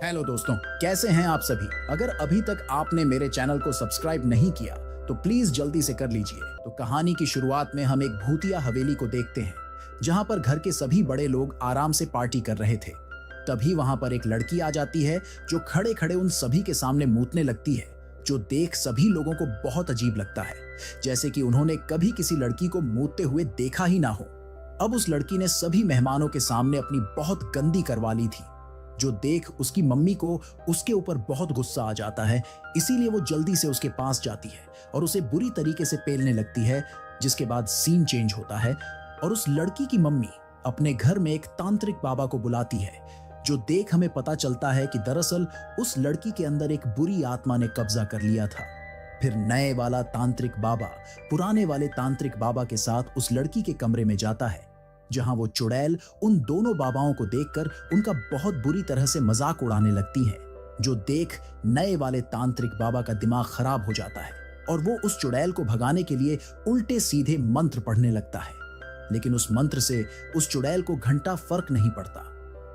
Hello दोस्तों, कैसे हैं आप सभी। अगर अभी तक आपने मेरे चैनल को सब्सक्राइब नहीं किया तो प्लीज जल्दी से कर लीजिए। तो कहानी की शुरुआत में हम एक भूतिया हवेली को देखते हैं जहां पर घर के सभी बड़े लोग आराम से पार्टी कर रहे थे। तभी वहां पर एक लड़की आ जाती है जो खड़े खड़े उन सभी के सामने मूतने लगती है, जो देख सभी लोगों को बहुत अजीब लगता है, जैसे कि उन्होंने कभी किसी लड़की को मूतते हुए देखा ही ना हो। अब उस लड़की ने सभी मेहमानों के सामने अपनी बहुत गंदी करवा ली थी, जो देख उसकी मम्मी को उसके ऊपर बहुत गुस्सा आ जाता है। इसीलिए वो जल्दी से उसके पास जाती है और उसे बुरी तरीके से पेलने लगती है। जिसके बाद सीन चेंज होता है और उस लड़की की मम्मी अपने घर में एक तांत्रिक बाबा को बुलाती है, जो देख हमें पता चलता है कि दरअसल उस लड़की के अंदर एक बुरी आत्मा ने कब्जा कर लिया था। फिर नए वाला तांत्रिक बाबा पुराने वाले तांत्रिक बाबा के साथ उस लड़की के कमरे में जाता है, जहां वो चुड़ैल उन दोनों बाबाओं को देखकर उनका बहुत बुरी तरह से मजाक उड़ाने लगती है, जो देख नए वाले तांत्रिक बाबा का दिमाग खराब हो जाता है और वो उस चुड़ैल को भगाने के लिए उल्टे सीधे मंत्र पढ़ने लगता है। लेकिन उस मंत्र से उस चुड़ैल को घंटा फर्क नहीं पड़ता,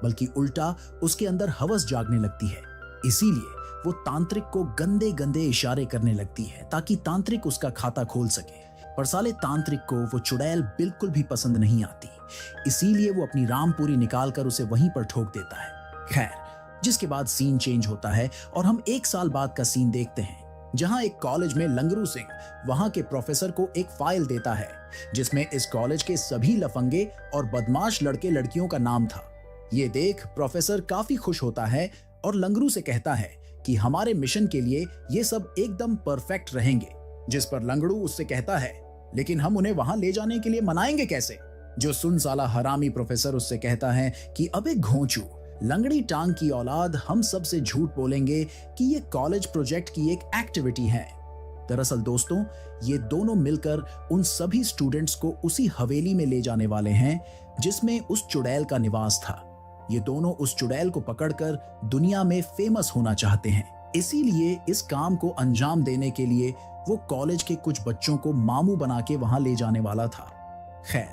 बल्कि उल्टा उसके अंदर हवस जागने लगती है। इसीलिए वो तांत्रिक को गंदे गंदे इशारे करने लगती है ताकि तांत्रिक उसका खाता खोल सके। पर साले तांत्रिक को वो चुड़ैल बिल्कुल भी पसंद नहीं आती, इसीलिए वो अपनी रामपुरी निकालकर उसे वहीं पर ठोक देता है। खैर, जिसके बाद सीन चेंज होता है और हम 1 साल बाद का सीन देखते हैं, जहां एक कॉलेज में लंगरू सिंह वहां के प्रोफेसर को एक फाइल देता है जिसमें इस कॉलेज के सभी लफंगे और बदमाश लड़के लड़कियों का नाम था। ये देख प्रोफेसर काफी खुश होता है और लंगरू से कहता है कि हमारे मिशन के लिए ये सब एकदम परफेक्ट रहेंगे। जिस पर लंगड़ू उससे कहता है, लेकिन हम उन्हें वहां ले जाने के लिए मनाएंगे कैसे। जो सुन साला हरामी प्रोफेसर उससे कहता है कि अबे घोंचू, लंगड़ी टांग की औलाद, हम सब से झूठ बोलेंगे कि ये कॉलेज प्रोजेक्ट की एक एक्टिविटी है। दरअसल दोस्तों, ये दोनों मिलकर उन सभी स्टूडेंट्स को उसी हवेली में ले जाने वाले हैं जिसमें उस चुड़ैल का निवास था। ये दोनों उस चुड़ैल को पकड़कर दुनिया में फेमस होना चाहते हैं। इसीलिए इस काम को अंजाम देने के लिए वो कॉलेज के कुछ बच्चों को मामू बना के वहां ले जाने वाला था। खैर,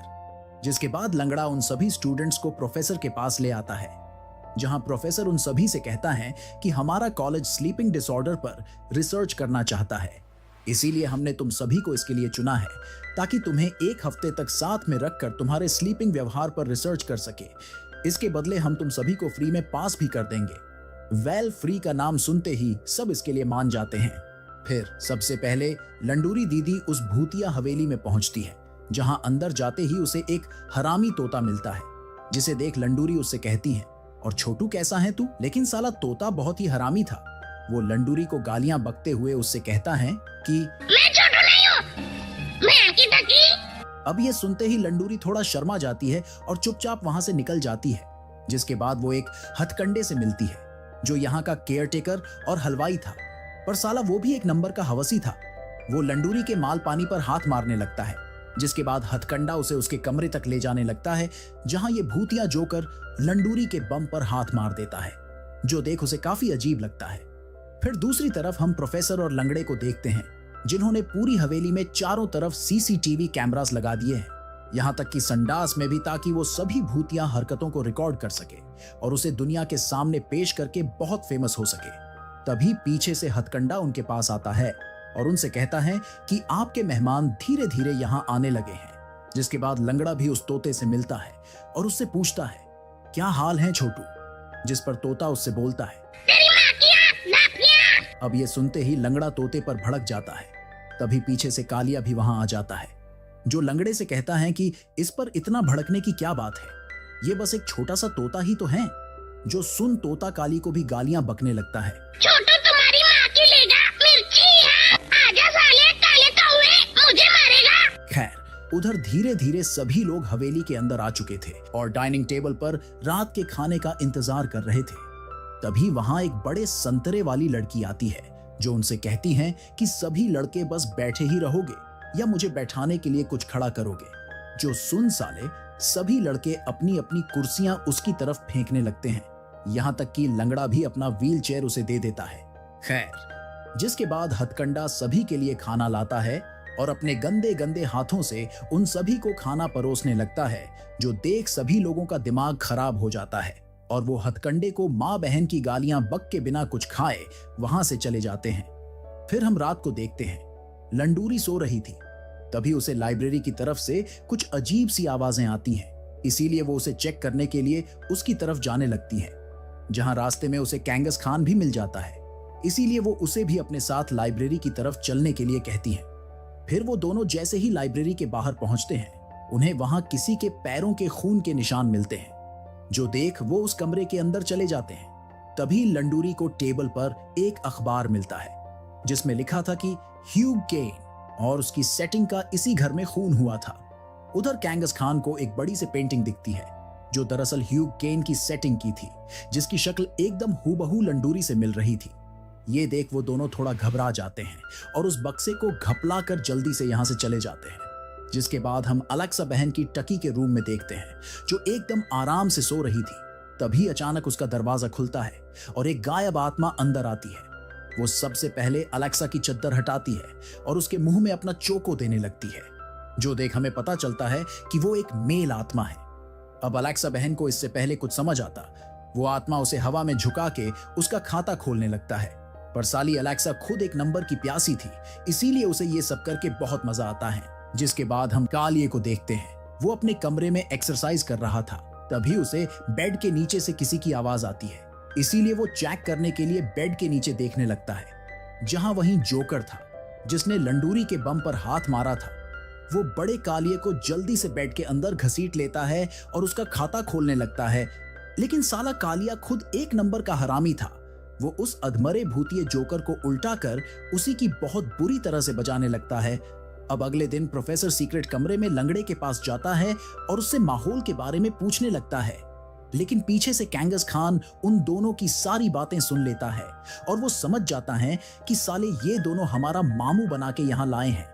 जिसके बाद लंगड़ा उन सभी स्टूडेंट्स को प्रोफेसर के पास ले आता है, जहां प्रोफेसर उन सभी से कहता है कि हमारा कॉलेज स्लीपिंग डिसऑर्डर पर रिसर्च करना चाहता है। इसीलिए हमने तुम सभी को इसके लिए चुना है ताकि तुम्हें 1 हफ्ते तक साथ में रखकर तुम्हारे स्लीपिंग व्यवहार पर रिसर्च कर सके। इसके बदले हम तुम सभी को फ्री में पास भी कर देंगे। वेल, फ्री का नाम सुनते ही सब इसके लिए मान जाते हैं। फिर सबसे पहले लंडूरी दीदी उस भूतिया हवेली में पहुंचती है, जहां अंदर जाते ही उसे एक हरामी तोता मिलता है, जिसे देख लंडूरी उससे कहती है, और छोटू कैसा है तू। लेकिन साला तोता बहुत ही हरामी था। वो लंडूरी को गालियां बकते हुए उससे कहता है कि मैं छोटू नहीं हूँ, मैं आकी टकी। अब ये सुनते ही लंडूरी थोड़ा शर्मा जाती है और चुपचाप वहां से निकल जाती है। जिसके बाद वो एक हथकंडे से मिलती है, जो यहाँ का केयरटेकर और हलवाई था, पर साला वो भी एक नंबर का हवसी था। वो लंडूरी के माल पानी पर हाथ मारने लगता है, जिसके बाद हथकंडा उसे उसके कमरे तक ले जाने लगता है, जहां ये भूतिया जोकर लंडूरी के बम पर हाथ मार देता है, जो देख उसे काफी अजीब लगता है। फिर दूसरी तरफ हम प्रोफेसर और लंगड़े को देखते हैं, जिन्होंने पूरी हवेली में चारों तरफ सीसीटीवी कैमरास लगा दिए हैं, यहां तक कि संडास में भी, ताकि वो सभी भूतिया हरकतों को रिकॉर्ड कर सके और उसे दुनिया के सामने पेश करके बहुत फेमस हो सके। तभी पीछे से हथकंडा उनके पास आता है और उनसे कहता है कि आपके मेहमान धीरे धीरे यहां आने लगे हैं। जिसके बाद लंगड़ा भी उस तोते से मिलता है और उससे पूछता है, क्या हाल है छोटू। जिस पर तोता उससे बोलता है, तेरी माँ की आँख लाफिया। अब ये सुनते ही लंगड़ा तोते पर भड़क जाता है। तभी पीछे से कालिया भी वहां आ जाता है, जो लंगड़े से कहता है कि इस पर इतना भड़कने की क्या बात है, ये बस एक छोटा सा तोता ही तो है। जो सुन तोता काली को भी गालियां बकने लगता है। छोटू तुम्हारी माँ की लेगा मिर्ची है, आजा साले काले कौवे, मुझे मारेगा। खैर, उधर धीरे धीरे सभी लोग हवेली के अंदर आ चुके थे और डाइनिंग टेबल पर रात के खाने का इंतजार कर रहे थे। तभी वहां एक बड़े संतरे वाली लड़की आती है, जो उनसे कहती है कि सभी लड़के बस बैठे ही रहोगे या मुझे बैठाने के लिए कुछ खड़ा करोगे। जो सुन साले सभी लड़के अपनी अपनी कुर्सियां उसकी तरफ फेंकने लगते हैं, यहां तक कि लंगड़ा भी अपना व्हील चेयर उसे दे देता है। खैर, जिसके बाद हथकंडा सभी के लिए खाना लाता है और अपने गंदे गंदे हाथों से उन सभी को खाना परोसने लगता है, जो देख सभी लोगों का दिमाग खराब हो जाता है और वो हथकंडे को माँ बहन की गालियां बक के बिना कुछ खाए वहां से चले जाते हैं। फिर हम रात को देखते हैं लंडूरी सो रही थी, तभी उसे लाइब्रेरी की तरफ से कुछ अजीब सी आवाजें आती हैं। इसीलिए वो उसे चेक करने के लिए उसकी तरफ जाने लगती है, जहां रास्ते में उसे कैंगस खान भी मिल जाता है। इसीलिए वो उसे भी अपने साथ लाइब्रेरी की तरफ चलने के लिए कहती है। फिर वो दोनों जैसे ही लाइब्रेरी के बाहर पहुंचते हैं, उन्हें वहां किसी के पैरों के खून के निशान मिलते हैं, जो देख वो उस कमरे के अंदर चले जाते हैं। तभी लंडूरी को टेबल पर एक अखबार मिलता है जिसमें लिखा था कि ह्यूग केन और उसकी सेटिंग का इसी घर में खून हुआ था। उधर कैंगस खान को एक बड़ी सी पेंटिंग दिखती है जो दरअसल ह्यूग केन की सेटिंग की थी, जिसकी शक्ल एकदम हूबहू लंडूरी से मिल रही थी। ये देख वो दोनों थोड़ा घबरा जाते हैं और उस बक्से को घपला कर जल्दी से यहां से चले जाते हैं। जिसके बाद हम अलेक्सा बहन की टकी के रूम में देखते हैं, जो एकदम आराम से सो रही थी। तभी अचानक उसका दरवाजा खुलता है और एक गायब आत्मा अंदर आती है। वो सबसे पहले अलेक्सा की चद्दर हटाती है और उसके मुंह में अपना चोको देने लगती है, जो देख हमें पता चलता है कि वो एक मेल आत्मा है। अब अलेक्सा बहन को इससे पहले कुछ समझ आता, वो आत्मा उसे हवा में झुका के उसका खाता खोलने लगता है। पर साली अलेक्सा खुद एक नंबर की प्यासी थी, इसीलिए उसे ये सब करके बहुत मजा आता है। जिसके बाद हम कालिए को देखते हैं, वो अपने कमरे में एक्सरसाइज कर रहा था। तभी उसे बेड के नीचे से किसी की आवाज आती है, इसीलिए वो चेक करने के लिए बेड के नीचे देखने लगता है, जहां वहीं जोकर था जिसने लंडूरी के बम पर हाथ मारा था। वो बड़े कालिए को जल्दी से बेड के अंदर घसीट लेता है और उसका खाता खोलने लगता है। लेकिन साला कालिया खुद एक नंबर का हरामी था। वो उस अधमरे भूतिए जोकर को उल्टा कर उसी की बहुत बुरी तरह से बजाने लगता है। अब अगले दिन प्रोफेसर सीक्रेट कमरे में लंगड़े के पास जाता है और उससे माहौल के बारे में पूछने लगता है। लेकिन पीछे से कैंगस खान उन दोनों की सारी बातें सुन लेता है और वो समझ जाता है कि साले ये दोनों हमारा मामू बना के यहाँ लाए हैं।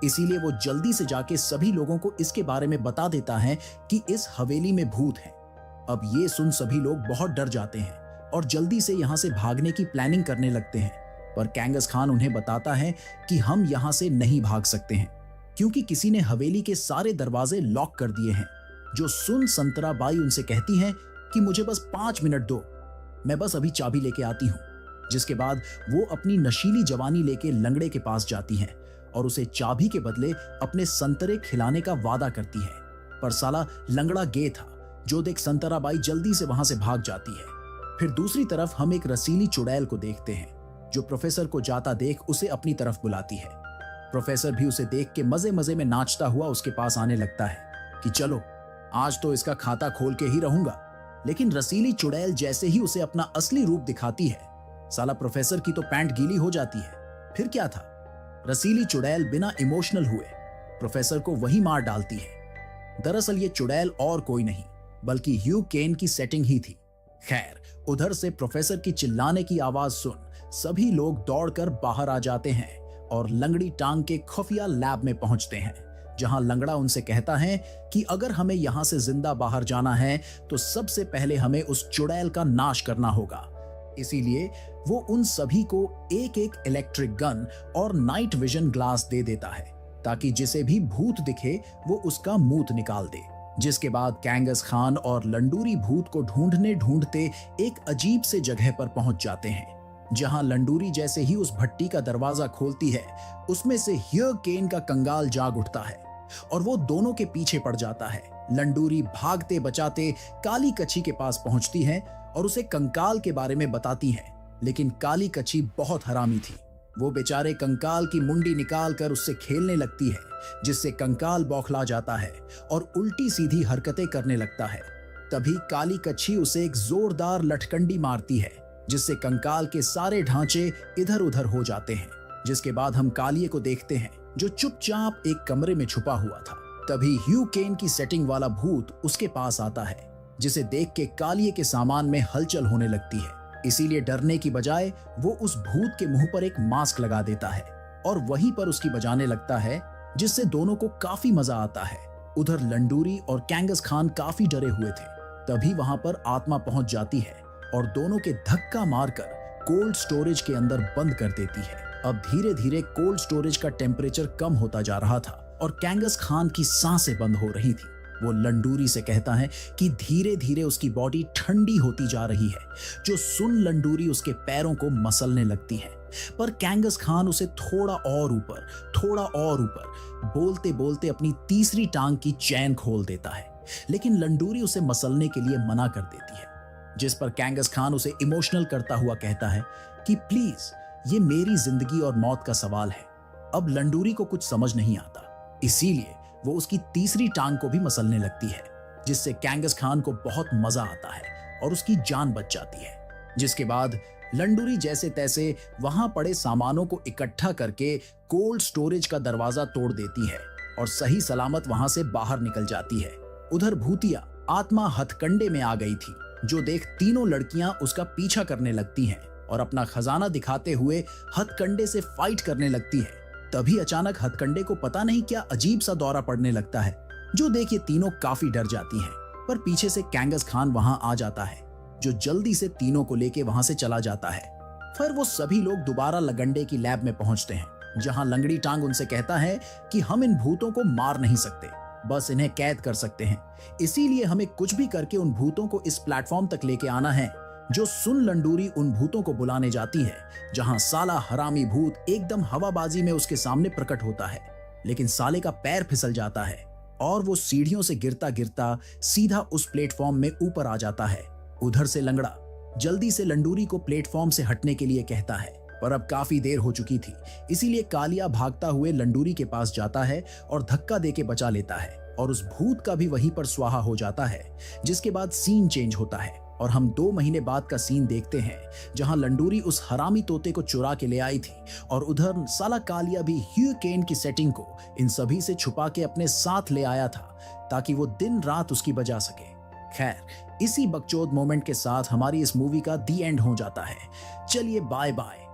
इसीलिए वो जल्दी से जाके सभी लोगों को इसके बारे में बता देता है कि इस हवेली में भूत है। अब ये सुन सभी लोग बहुत डर जाते हैं और जल्दी से यहाँ से भागने की प्लानिंग करने लगते हैं। पर कैंगस खान उन्हें बताता है कि हम यहाँ से नहीं भाग सकते हैं, क्योंकि किसी ने हवेली के सारे दरवाजे लॉक कर दिए हैं। जो सुन संतरा बाई उनसे कहती है कि मुझे बस 5 मिनट दो, मैं बस अभी चाबी लेके आती हूँ। जिसके बाद वो अपनी नशीली जवानी लेके लंगड़े के पास जाती है और उसे चाबी के बदले अपने संतरे खिलाने का वादा करती है। पर साला लंगड़ा गे था, जो देख संतरा बाई जल्दी से वहां से भाग जाती है। फिर दूसरी तरफ हम एक रसीली चुड़ैल को देखते हैं, जो प्रोफेसर को जाता देख उसे अपनी तरफ बुलाती है। प्रोफेसर भी उसे देख के मजे मजे में नाचता हुआ उसके पास आने लगता है कि चलो आज तो इसका खाता खोल के ही रहूंगा। लेकिन रसीली चुड़ैल जैसे ही उसे अपना असली रूप दिखाती है, साला प्रोफेसर की तो पैंट गीली हो जाती है। फिर क्या था, रसीली चुड़ैल बिना इमोशनल हुए प्रोफेसर को वही मार डालती है। दरअसल ये चुड़ैल और कोई नहीं बल्कि ह्यूग केन की सेटिंग ही थी। खैर, उधर से प्रोफेसर की चिल्लाने की आवाज सुन सभी लोग दौड़कर बाहर आ जाते हैं और लंगड़ी टांग के खुफिया लैब में पहुंचते हैं, जहां लंगड़ा उनसे कहता है कि अगर हमें यहां से जिंदा बाहर जाना है तो सबसे पहले हमें उस चुड़ैल का नाश करना होगा। इसीलिए वो उन सभी को एक एक इलेक्ट्रिक गन और नाइट विजन ग्लास दे देता है, ताकि जिसे भी भूत दिखे वो उसका मूत निकाल दे। जिसके बाद कैंगस खान और लंडूरी भूत को ढूंढने ढूंढते एक अजीब से जगह पर पहुंच जाते हैं, जहां लंडूरी जैसे ही उस भट्टी का दरवाजा खोलती है, उसमें से ह्यूग केन का कंगाल जाग उठता है और वो दोनों के पीछे पड़ जाता है। लंडूरी भागते बचाते काली कच्छी के पास पहुंचती है और उसे कंकाल के बारे में बताती है, लेकिन काली कच्छी बहुत हरामी थी। वो बेचारे कंकाल की मुंडी निकाल कर उससे खेलने लगती है, जिससे कंकाल बौखला जाता है और उल्टी सीधी हरकतें करने लगता है। तभी काली कच्छी उसे एक जोरदार लठकंडी मारती है, जिससे कंकाल के सारे ढांचे इधर उधर हो जाते हैं। जिसके बाद हम कालिए को देखते हैं, जो चुपचाप एक कमरे में छुपा हुआ था। तभी ह्यूग केन की सेटिंग वाला भूत उसके पास आता है, जिसे देख के कालिए के सामान में हलचल होने लगती है। इसीलिए डरने की बजाय वो उस भूत के मुंह पर एक मास्क लगा देता है और वहीं पर उसकी बजाने लगता है, जिससे दोनों को काफी मजा आता है। उधर लंडूरी और कैंगस खान काफी डरे हुए थे। तभी वहां पर आत्मा पहुंच जाती है और दोनों के धक्का मारकर कोल्ड स्टोरेज के अंदर बंद कर देती है। अब धीरे धीरे कोल्ड स्टोरेज का टेम्परेचर कम होता जा रहा था और कैंगस खान की सांसें बंद हो रही थी। वो लंडूरी से कहता है कि धीरे धीरे उसकी बॉडी ठंडी होती जा रही है। जो सुन लंडूरी उसके पैरों को मसलने लगती है, पर कैंगस खान उसे थोड़ा और ऊपर बोलते बोलते अपनी तीसरी टांग की चैन खोल देता है। लेकिन लंडूरी उसे मसलने के लिए मना कर देती है, जिस पर कैंगस खान उसे इमोशनल करता हुआ कहता है कि प्लीज, ये मेरी जिंदगी और मौत का सवाल है। अब लंडूरी को कुछ समझ नहीं आता, इसीलिए वो उसकी तीसरी टांग को भी मसलने लगती है, जिससे कैंगस खान को बहुत मजा आता है और उसकी जान बच जाती है। जिसके बाद लंडूरी जैसे तैसे वहां पड़े सामानों को इकट्ठा करके कोल्ड स्टोरेज का दरवाजा तोड़ देती है और सही सलामत वहां से बाहर निकल जाती है। उधर भूतिया आत्मा हथकंडे में आ गई थी, जो देख तीनों लड़कियां उसका पीछा करने लगती हैं और अपना खजाना दिखाते हुए हथकंडे से फाइट करने लगती है। तभी अचानक हथकंडे को पता नहीं क्या अजीब सा दौरा पड़ने लगता है, जो देख ये तीनों काफी डर जाती हैं। पर पीछे से कैंगस खान वहां आ जाता है, जो जल्दी से तीनों को लेके वहां से चला जाता है। फिर वो सभी लोग दोबारा लगंडे की लैब में पहुंचते हैं, जहां लंगड़ी टांग उनसे कहता है कि हम इन भूतों को मार नहीं सकते, बस इन्हें कैद कर सकते हैं। इसीलिए हमें कुछ भी करके उन भूतों को इस प्लेटफॉर्म तक लेके आना है। जो सुन लंडूरी उन भूतों को बुलाने जाती है, जहां साला हरामी भूत एकदम हवाबाजी में उसके सामने प्रकट होता है। लेकिन साले का पैर फिसल जाता है और वो सीढ़ियों से गिरता गिरता सीधा उस प्लेटफॉर्म में ऊपर आ जाता है। उधर से लंगड़ा जल्दी से लंडूरी को प्लेटफॉर्म से हटने के लिए कहता है, पर अब काफी देर हो चुकी थी। इसीलिए कालिया भागता हुए लंडूरी के पास जाता है और धक्का देके बचा लेता है और उस भूत का भी वहीं पर स्वाहा हो जाता है। जिसके बाद सीन चेंज होता है और हम 2 महीने बाद का सीन देखते हैं, जहां लंडूरी उस हरामी तोते को चुरा के ले आई थी और उधर साला कालिया भी ह्यू केन की सेटिंग को इन सभी से छुपा के अपने साथ ले आया था, ताकि वो दिन रात उसकी बजा सके। खैर, इसी बकचोद मोमेंट के साथ हमारी इस मूवी का दी एंड हो जाता है। चलिए बाय बाय।